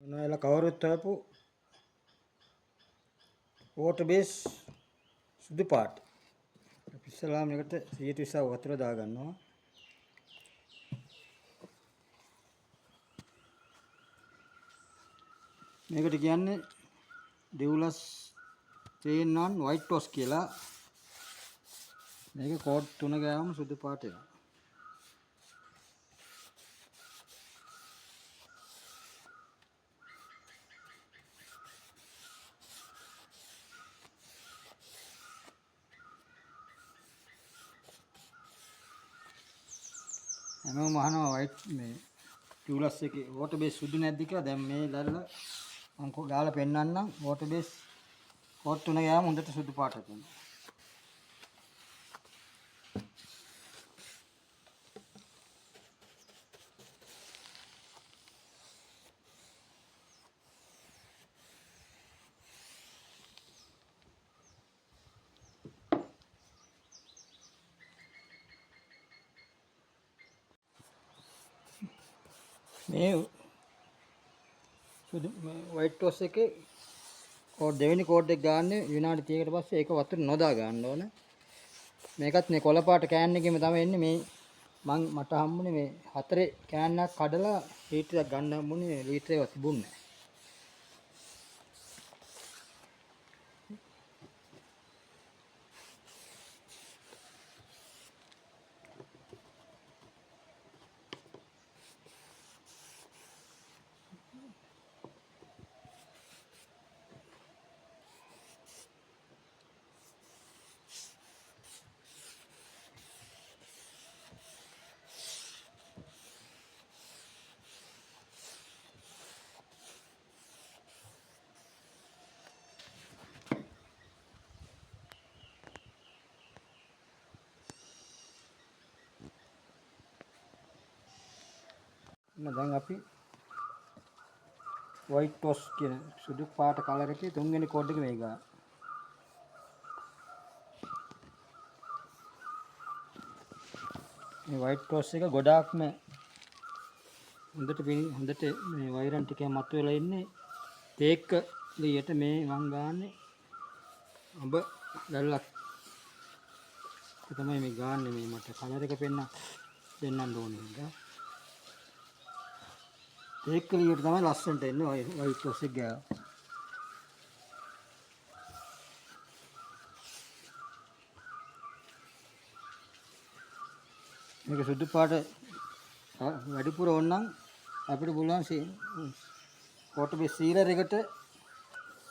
මොනවාලා කවුරුත් හොයපු water base සුදු පාට. අපි ඉස්සලාම එකට 120ක් වතුර දා ගන්නවා. මේකට කියන්නේ ඩිවුලස් 3-in-1 white toss කියලා. මේක කෝඩ් 3 ගාවම සුදු පාට එනවා. හැමෝම අහනවා white මේ ටියුලස් එකේ වෝටර් බේස් සුදු නැද්ද කියලා. දැන් මේ දැල්ලා මම ගාලා පෙන්නන්නම්. වෝටර් බේස් කෝඩ් 3 ගාවම හොඳට සුදු පාට තියෙනවා. මේ සුදු white toss එකේ කෝඩ් දෙවෙනි කෝඩ් එක ගන්න විනාඩි 30කට පස්සේ ඒක වතුර නොදා ගන්න ඕන. මේකත් මේ කොළ පාට කෑන් එකේම තමයි එන්නේ. මේ මට හම්බුනේ මේ 4 කෑන්නක් කඩලා ලීටරයක් ගන්න හම්බුනේ. ලීටරයක් තිබුණේ නැහැ. දැන් අපි white toss කියන සුදු පාට කලර් එකේ තුන්වෙනි කෝඩ් එක මේ ගන්න. මේ white toss එක ගොඩාක්ම හොඳට මේ වෛරන් ටික මතුවලා ඉන්නේ. තේක්ක ලියට මේ මං ගාන්නේ අඹ දැල්ලක්. ඒක තමයි මේ ගාන්නේ. මේ මට කලර් එක පෙන්නන්න ඕනේ නේද? ඒක ලියට තමයි ලස්සනට එන්නේ white toss එක ගාව. මේක සුදු පාට වැඩිපුර ඕන නම් අපිට පුළුවන් වෝටර් බේස් සීලර් එකට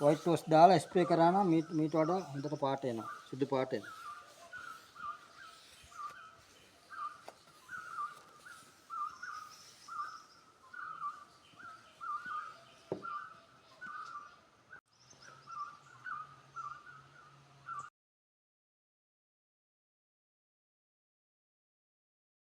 white toss දාලා ස්ප්‍රේ කරා නම් මීට වඩා හොඳට පාට එනවා. සුදු පාට එනවා.